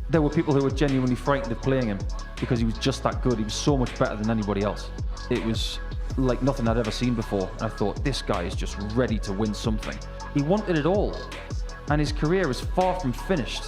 there were people who were genuinely frightened of playing him because he was just that good. He was so much better than anybody else. It was like nothing I'd ever seen before. And I thought, this guy is just ready to win something. He wanted it all. And his career is far from finished.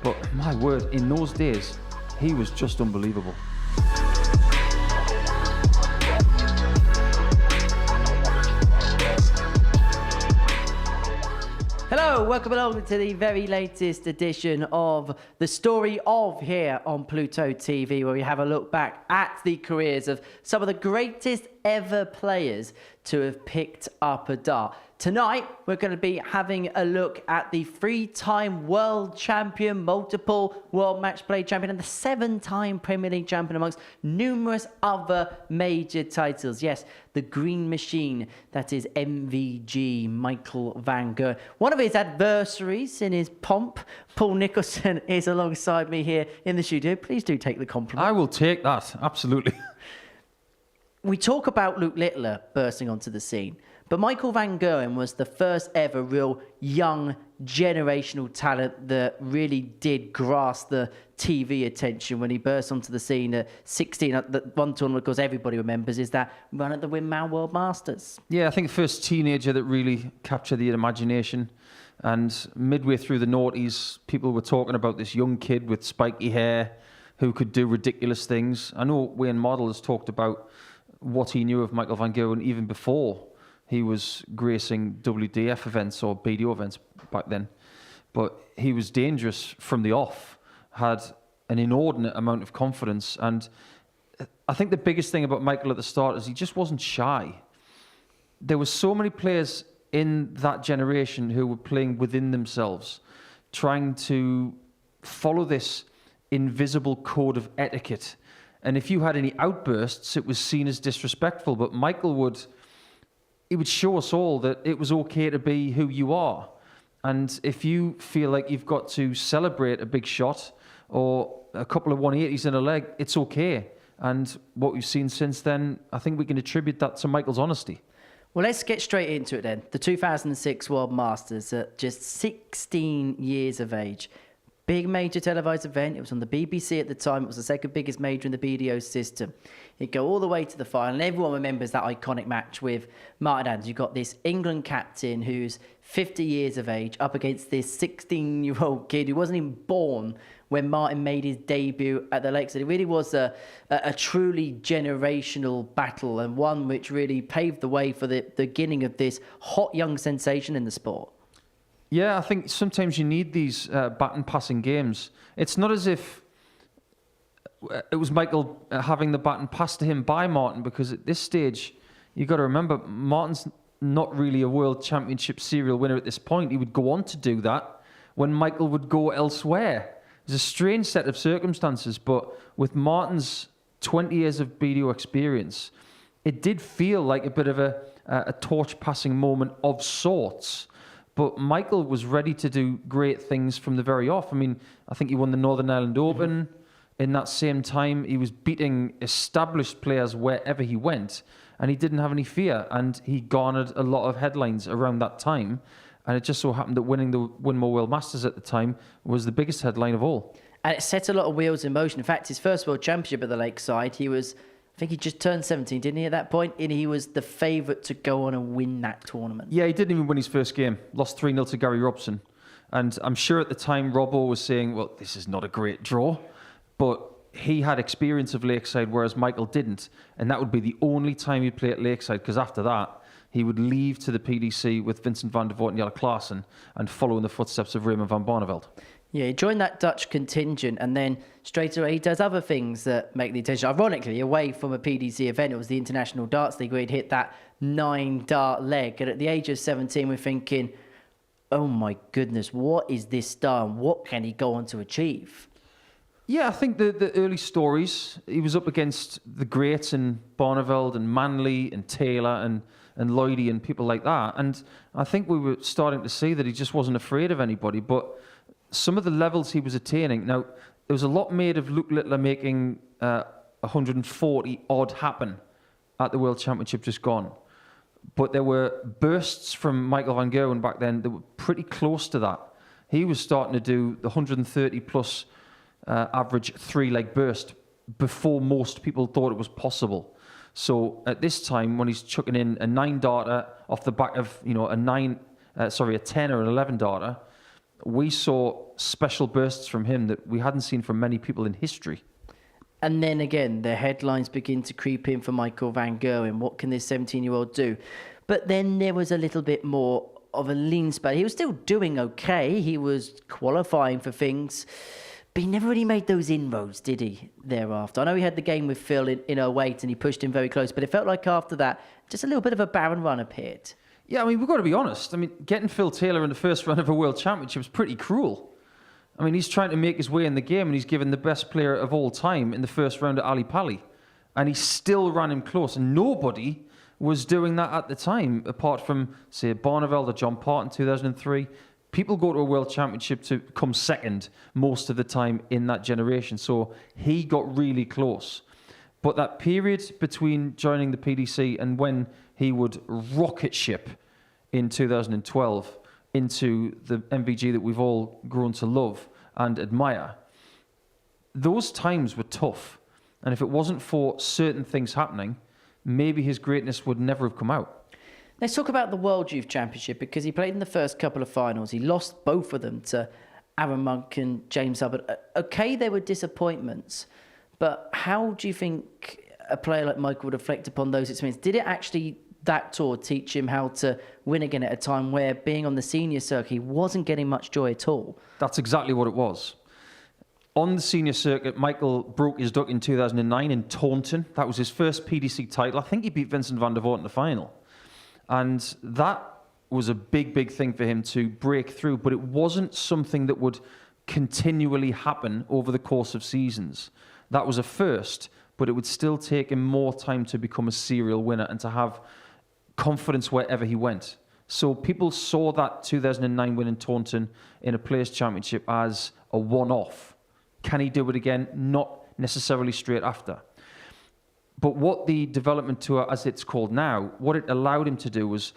But my word, in those days, he was just unbelievable. Hello, welcome along to the very latest edition of The Story of here on Pluto TV, where we have a look back at the careers of some of the greatest ever players to have picked up a dart. Tonight, we're going to be having a look at the three-time world champion, multiple world match play champion, and the seven-time Premier League champion amongst numerous other major titles. Yes, the Green Machine, that is MVG, Michael van Gerwen. One of his adversaries in his pomp, Paul Nicholson, is alongside me here in the studio. Please do take the compliment. I will take that, absolutely. We talk about Luke Littler bursting onto the scene, but Michael van Gerwen was the first ever real young generational talent that really did grasp the TV attention when he burst onto the scene at 16. The one tournament, of course, everybody remembers is that run at the Windmill World Masters. Yeah, I think the first teenager that really captured the imagination. And midway through the noughties, people were talking about this young kid with spiky hair who could do ridiculous things. I know Wayne Model has talked about what he knew of Michael van Gerwen even before he was gracing WDF events or BDO events back then. But he was dangerous from the off, had an inordinate amount of confidence. And I think the biggest thing about Michael at the start is he just wasn't shy. There were so many players in that generation who were playing within themselves, trying to follow this invisible code of etiquette. And if you had any outbursts, it was seen as disrespectful. But Michael would show us all that it was okay to be who you are. And if you feel like you've got to celebrate a big shot or a couple of 180s in a leg, it's okay. And what we've seen since then, I think we can attribute that to Michael's honesty. Well, let's get straight into it then. The 2006 World Masters at just 16 years of age. Big major televised event. It was on the BBC at the time. It was the second biggest major in the BDO system. It'd go all the way to the final. And everyone remembers that iconic match with Martin Adams. You've got this England captain who's 50 years of age up against this 16-year-old kid who wasn't even born when Martin made his debut at the Lakes. It really was a truly generational battle, and one which really paved the way for the beginning of this hot young sensation in the sport. Yeah, I think sometimes you need these baton passing games. It's not as if it was Michael having the baton passed to him by Martin, because at this stage, you've got to remember, Martin's not really a World Championship serial winner at this point. He would go on to do that when Michael would go elsewhere. It's a strange set of circumstances, but with Martin's 20 years of BDO experience, it did feel like a bit of a torch-passing moment of sorts. But Michael was ready to do great things from the very off. I mean, I think he won the Northern Ireland Open. In that same time, he was beating established players wherever he went, and he didn't have any fear. And he garnered a lot of headlines around that time. And it just so happened that winning the Winmore World Masters at the time was the biggest headline of all. And it set a lot of wheels in motion. In fact, his first World Championship at the Lakeside, I think he just turned 17, didn't he, at that point? And he was the favourite to go on and win that tournament. Yeah, he didn't even win his first game. Lost 3-0 to Gary Robson. And I'm sure at the time Robbo was saying, well, this is not a great draw. But he had experience of Lakeside, whereas Michael didn't. And that would be the only time he'd play at Lakeside, because after that, he would leave to the PDC with Vincent van der Voort and Jelle Klaassen and follow in the footsteps of Raymond van Barneveld. Yeah, he joined that Dutch contingent, and then straight away he does other things that make the attention. Ironically, away from a PDC event, it was the International Darts League where he'd hit that 9-dart leg. And at the age of 17, we're thinking, oh my goodness, what is this star and what can he go on to achieve? Yeah, I think the early stories, he was up against the greats in Barneveld and Manley and Taylor and Lloydie and people like that. And I think we were starting to see that he just wasn't afraid of anybody. But some of the levels he was attaining, now, there was a lot made of Luke Littler making 140 odd happen at the World Championship just gone. But there were bursts from Michael van Gerwen back then that were pretty close to that. He was starting to do the 130 plus average 3-leg burst before most people thought it was possible. So at this time, when he's chucking in a 9 darter off the back of a 10 or an 11 darter, we saw special bursts from him that we hadn't seen from many people in history. And then again, the headlines begin to creep in for Michael van Gerwen. What can this 17-year-old do? But then there was a little bit more of a lean spell. He was still doing okay. He was qualifying for things, but he never really made those inroads, did he, thereafter? I know he had the game with Phil in 08 and he pushed him very close, but it felt like after that, just a little bit of a barren run appeared. Yeah, I mean, we've got to be honest. I mean, getting Phil Taylor in the first round of a World Championship is pretty cruel. I mean, he's trying to make his way in the game and he's given the best player of all time in the first round at Ali Pali. And he still ran him close. And nobody was doing that at the time, apart from, say, Barneveld or John Part in 2003. People go to a World Championship to come second most of the time in that generation. So he got really close. But that period between joining the PDC and when he would rocket ship in 2012 into the MVG that we've all grown to love and admire, those times were tough. And if it wasn't for certain things happening, maybe his greatness would never have come out. Let's talk about the World Youth Championship, because he played in the first couple of finals. He lost both of them to Aaron Monk and James Hubbard. Okay, they were disappointments, but how do you think a player like Michael would reflect upon those experiences? Did it actually, that tour, teach him how to win again at a time where being on the senior circuit, he wasn't getting much joy at all? That's exactly what it was. On the senior circuit, Michael broke his duck in 2009 in Taunton. That was his first PDC title. I think he beat Vincent van der Voort in the final. And that was a big, big thing for him to break through. But it wasn't something that would continually happen over the course of seasons. That was a first, but it would still take him more time to become a serial winner and to have confidence wherever he went. So people saw that 2009 win in Taunton in a Players' Championship as a one-off. Can he do it again? Not necessarily straight after. But what the development tour, as it's called now, what it allowed him to do was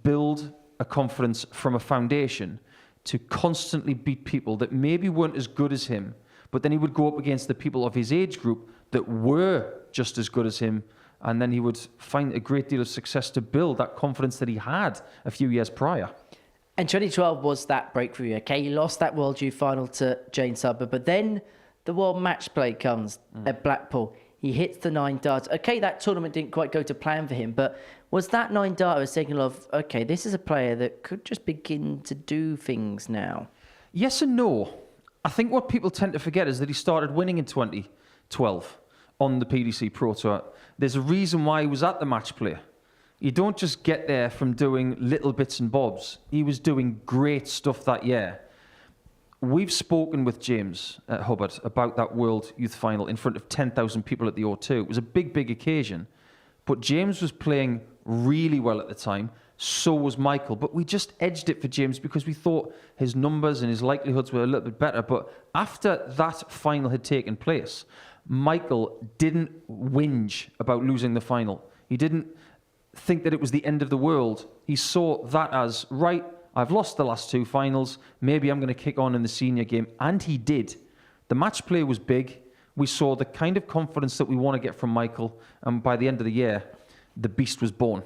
build a confidence from a foundation to constantly beat people that maybe weren't as good as him, but then he would go up against the people of his age group that were just as good as him, and then he would find a great deal of success to build that confidence that he had a few years prior. And 2012 was that breakthrough year. Okay, he lost that World Youth final to James Hubbard, but then the World Match Play comes at Blackpool. He hits the 9 darts. Okay, that tournament didn't quite go to plan for him, but was that 9 darter a signal of, okay, this is a player that could just begin to do things now? Yes and no. I think what people tend to forget is that he started winning in 2012 on the PDC Pro Tour. There's a reason why he was at the Match Play. You don't just get there from doing little bits and bobs. He was doing great stuff that year. We've spoken with James Hubbard about that World Youth Final in front of 10,000 people at the O2. It was a big, big occasion. But James was playing really well at the time. So was Michael. But we just edged it for James because we thought his numbers and his likelihoods were a little bit better. But after that final had taken place, Michael didn't whinge about losing the final. He didn't think that it was the end of the world. He saw that as, right, I've lost the last 2 finals. Maybe I'm going to kick on in the senior game. And he did. The match play was big. We saw the kind of confidence that we want to get from Michael. And by the end of the year, the beast was born.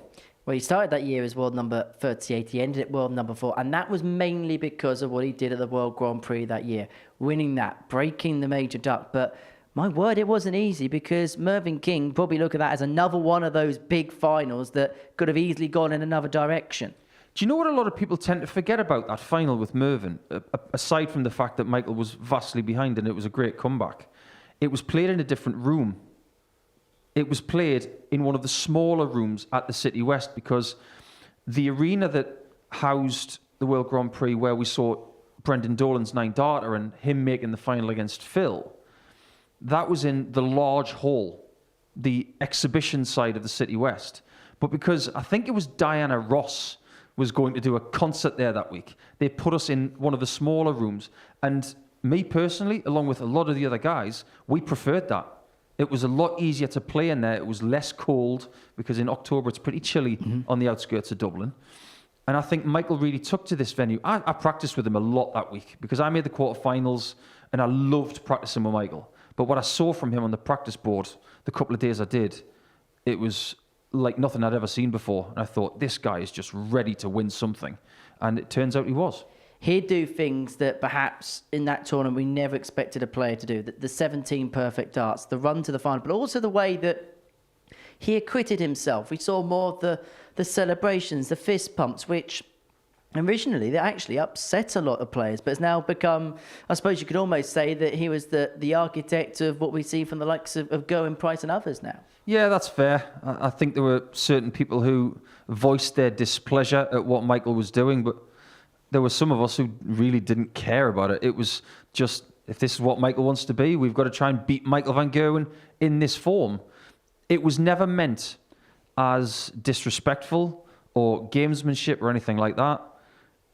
Well, he started that year as world number 38. He ended at world number 4. And that was mainly because of what he did at the World Grand Prix that year. Winning that, breaking the major duck. But my word, it wasn't easy, because Mervyn King probably look at that as another one of those big finals that could have easily gone in another direction. Do you know what a lot of people tend to forget about that final with Mervyn? Aside from the fact that Michael was vastly behind and it was a great comeback. It was played in a different room. It was played in one of the smaller rooms at the City West, because the arena that housed the World Grand Prix, where we saw Brendan Dolan's 9 darter and him making the final against Phil, that was in the large hall, the exhibition side of the City West. But because I think it was Diana Ross was going to do a concert there that week, they put us in one of the smaller rooms. And me personally, along with a lot of the other guys, we preferred that. It was a lot easier to play in there. It was less cold, because in October it's pretty chilly on the outskirts of Dublin. And I think Michael really took to this venue. I practiced with him a lot that week, because I made the quarterfinals and I loved practicing with Michael. But what I saw from him on the practice board, the couple of days I did, it was like nothing I'd ever seen before. And I thought, this guy is just ready to win something. And it turns out he was. He'd do things that perhaps in that tournament we never expected a player to do. The 17 perfect darts, the run to the final, but also the way that he acquitted himself. We saw more of the celebrations, the fist pumps, which originally they actually upset a lot of players, but it's now become, I suppose you could almost say that he was the architect of what we see from the likes of Gerwen, Price and others now. Yeah, that's fair. I think there were certain people who voiced their displeasure at what Michael was doing, but there were some of us who really didn't care about it. It was just, if this is what Michael wants to be, we've got to try and beat Michael van Gerwen in this form. It was never meant as disrespectful or gamesmanship or anything like that.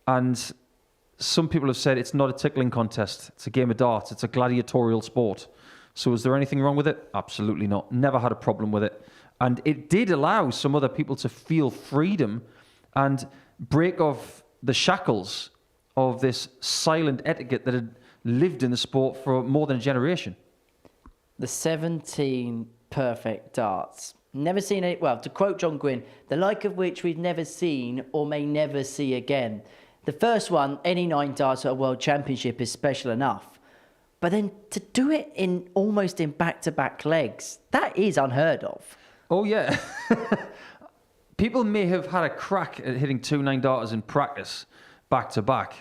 And some people have said it's not a tickling contest. It's a game of darts. It's a gladiatorial sport. So is there anything wrong with it? Absolutely not. Never had a problem with it. And it did allow some other people to feel freedom and break off the shackles of this silent etiquette that had lived in the sport for more than a generation. The 17 perfect darts. Never seen it. Well, to quote John Gwynn, the like of which we've never seen or may never see again. The first one, any 9 darts at a world championship is special enough. But then to do it in almost in back-to-back legs, that is unheard of. Oh, yeah. People may have had a crack at hitting 2 9-darters in practice back-to-back.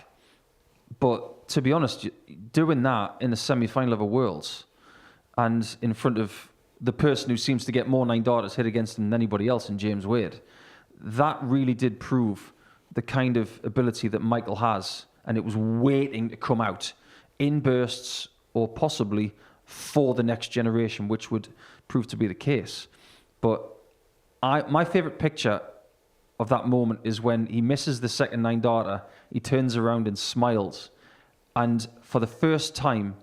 But to be honest, doing that in the semi-final of a Worlds and in front of the person who seems to get more 9-darters hit against him than anybody else in James Wade, that really did prove the kind of ability that Michael has. And it was waiting to come out in bursts or possibly for the next generation, which would prove to be the case. But my favourite picture of that moment is when he misses the second 9-darter, he turns around and smiles. And for the first time,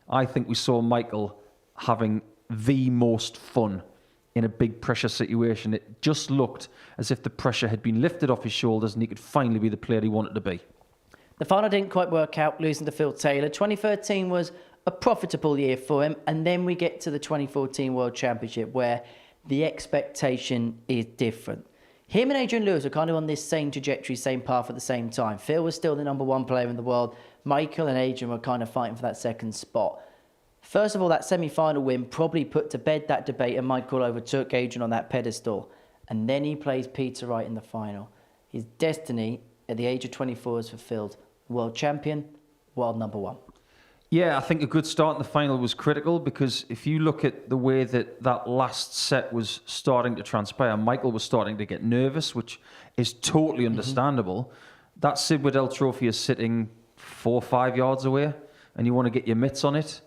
I think we saw Michael having the most fun in a big pressure situation. It just looked as if the pressure had been lifted off his shoulders and he could finally be the player he wanted to be. The final didn't quite work out, losing to Phil Taylor. 2013 was a profitable year for him. And then we get to the 2014 World Championship where the expectation is different. Him and Adrian Lewis are kind of on this same trajectory, same path at the same time. Phil was still the #1 player in the world. Michael and Adrian were kind of fighting for that second spot. First of all, that semi-final win probably put to bed that debate and Michael overtook Adrian on that pedestal. And then he plays Peter Wright in the final. His destiny at the age of 24 is fulfilled. World champion, world #1. Yeah, I think a good start in the final was critical because if you look at the way that last set was starting to transpire, Michael was starting to get nervous, which is totally understandable. That Sid Waddell trophy is sitting 4 or 5 yards away and you want to get your mitts on it.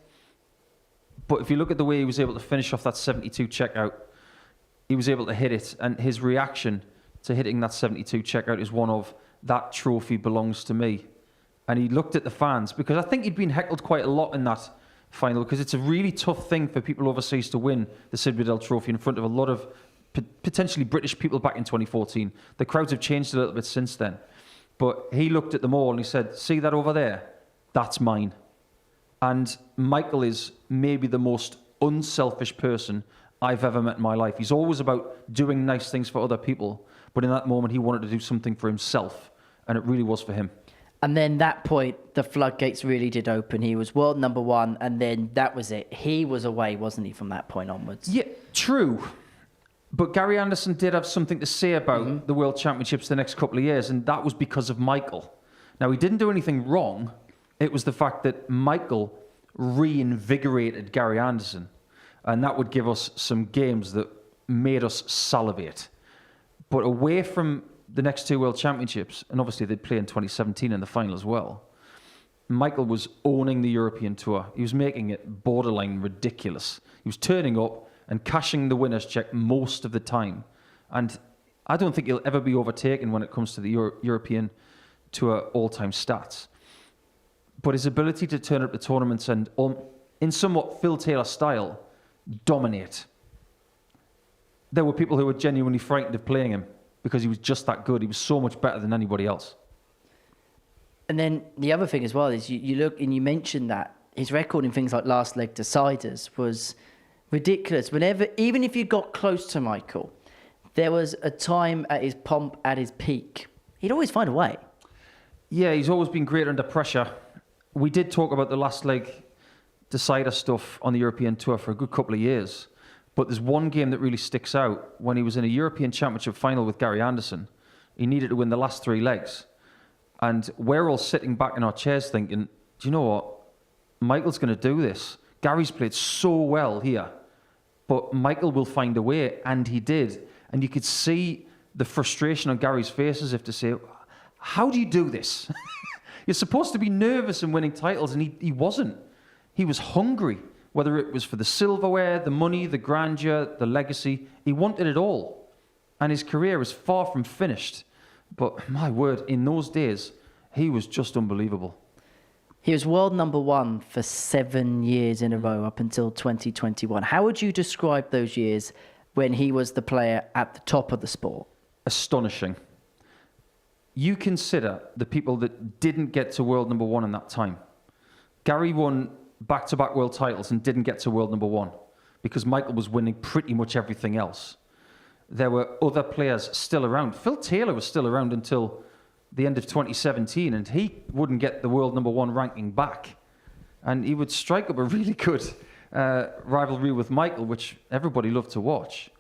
But if you look at the way he was able to finish off that 72 checkout, he was able to hit it. And his reaction to hitting that 72 checkout is one of, that trophy belongs to me. And he looked at the fans, because I think he'd been heckled quite a lot in that final, because it's a really tough thing for people overseas to win the Sid Waddell trophy in front of a lot of potentially British people back in 2014. The crowds have changed a little bit since then. But he looked at them all and he said, see that over there? That's mine. And Michael is maybe the most unselfish person I've ever met in my life. He's always about doing nice things for other people. But in that moment, he wanted to do something for himself. And it really was for him. And then that point, the floodgates really did open. He was world #1, and then that was it. He was away, wasn't he, from that point onwards? Yeah, true. But Gary Anderson did have something to say about the World Championships the next couple of years, and that was because of Michael. Now, he didn't do anything wrong. It was the fact that Michael reinvigorated Gary Anderson, and that would give us some games that made us salivate. But away from the next 2 World Championships, and obviously they'd play in 2017 in the final as well, Michael was owning the European Tour. He was making it borderline ridiculous. He was turning up and cashing the winner's check most of the time. And I don't think he'll ever be overtaken when it comes to the European Tour all-time stats. But his ability to turn up the tournaments and, in somewhat Phil Taylor style, dominate. There were people who were genuinely frightened of playing him because he was just that good. He was so much better than anybody else. And then the other thing as well is you look and you mentioned that his record in things like last leg deciders was ridiculous. Even if you got close to Michael, there was a time at his pomp, at his peak, he'd always find a way. Yeah, he's always been great under pressure. We did talk about the last leg decider stuff on the European Tour for a good couple of years. But there's one game that really sticks out. When he was in a European Championship final with Gary Anderson, he needed to win the last 3 legs. And we're all sitting back in our chairs thinking, do you know what? Michael's going to do this. Gary's played so well here. But Michael will find a way, and he did. And you could see the frustration on Gary's face as if to say, how do you do this? You're supposed to be nervous in winning titles, and he wasn't. He was hungry, whether it was for the silverware, the money, the grandeur, the legacy. He wanted it all. And his career is far from finished. But my word, in those days, he was just unbelievable. He was world number 1 for 7 years in a row up until 2021. How would you describe those years when he was the player at the top of the sport? Astonishing. You consider the people that didn't get to world number 1 in that time. Gary won back-to-back world titles and didn't get to world number 1 because Michael was winning pretty much everything else. There were other players still around. Phil Taylor was still around until the end of 2017, and he wouldn't get the world number 1 ranking back. And he would strike up a really good rivalry with Michael, which everybody loved to watch.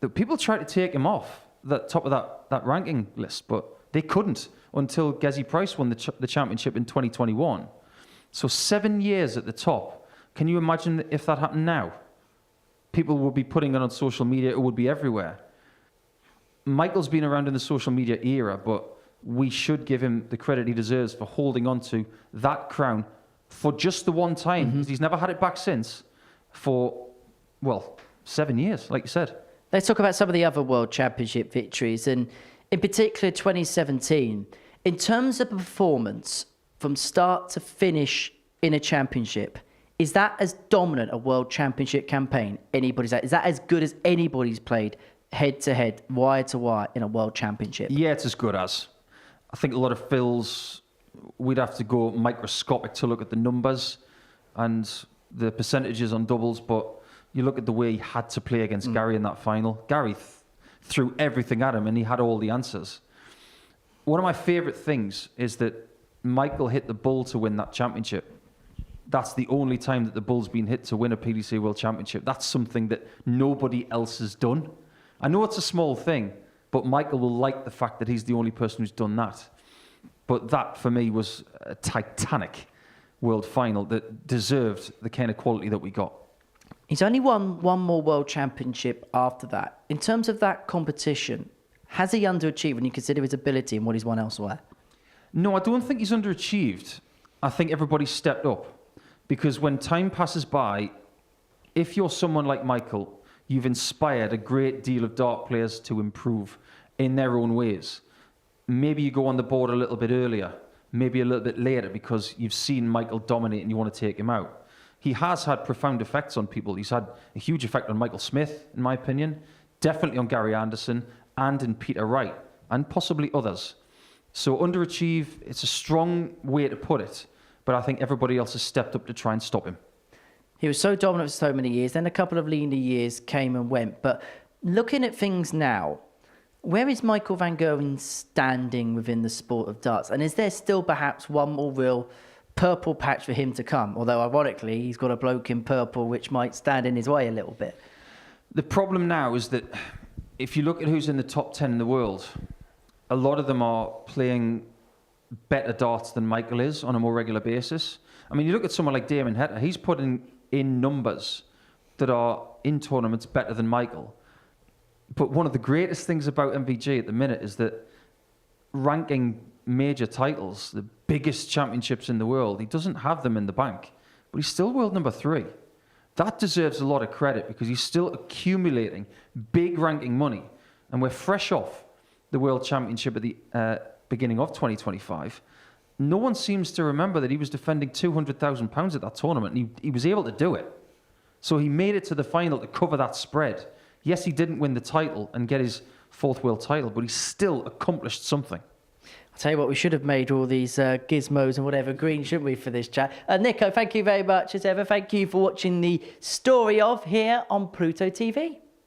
The people tried to take him off the top of that ranking list, but they couldn't until Gezi Price won the championship in 2021. So 7 years at the top. Can you imagine if that happened now? People would be putting it on social media. It would be everywhere. Michael's been around in the social media era, but we should give him the credit he deserves for holding on to that crown for just the one time. Because he's never had it back since for, 7 years, like you said. Let's talk about some of the other World Championship victories, and in particular 2017. In terms of performance, from start to finish in a championship, is that as dominant a World Championship campaign anybody's had? Is that as good as anybody's played head-to-head, wire-to-wire in a World Championship? Yeah, it's as good as. I think a lot of Phil's, we'd have to go microscopic to look at the numbers and the percentages on doubles, but you look at the way he had to play against Gary in that final. Gary threw everything at him and he had all the answers. One of my favourite things is that Michael hit the bull to win that championship. That's the only time that the bull's been hit to win a PDC World Championship. That's something that nobody else has done. I know it's a small thing, but Michael will like the fact that he's the only person who's done that. But that, for me, was a titanic world final that deserved the kind of quality that we got. He's only won one more World Championship after that. In terms of that competition, has he underachieved when you consider his ability and what he's won elsewhere? No, I don't think he's underachieved. I think everybody stepped up. Because when time passes by, if you're someone like Michael, you've inspired a great deal of dart players to improve in their own ways. Maybe you go on the board a little bit earlier, maybe a little bit later because you've seen Michael dominate and you want to take him out. He has had profound effects on people. He's had a huge effect on Michael Smith, in my opinion, definitely on Gary Anderson and in Peter Wright, and possibly others. So underachieve, it's a strong way to put it, but I think everybody else has stepped up to try and stop him. He was so dominant for so many years, then a couple of leaner years came and went. But looking at things now, where is Michael van Gerwen standing within the sport of darts? And is there still perhaps one more real purple patch for him to come? Although, ironically, he's got a bloke in purple which might stand in his way a little bit. The problem now is that if you look at who's in the top 10 in the world, a lot of them are playing better darts than Michael is on a more regular basis. I mean, you look at someone like Damon Heta, he's putting in numbers that are in tournaments better than Michael. But one of the greatest things about MVG at the minute is that ranking major titles, the biggest championships in the world, he doesn't have them in the bank, but he's still world number 3. That deserves a lot of credit because he's still accumulating big ranking money. And we're fresh off the World Championship at the beginning of 2025. No one seems to remember that he was defending £200,000 at that tournament, and he was able to do it. So he made it to the final to cover that spread. Yes, he didn't win the title and get his 4th world title, but he still accomplished something. I'll tell you what, we should have made all these gizmos and whatever green, shouldn't we, for this chat? Nico, thank you very much as ever. Thank you for watching the story of here on Pluto TV.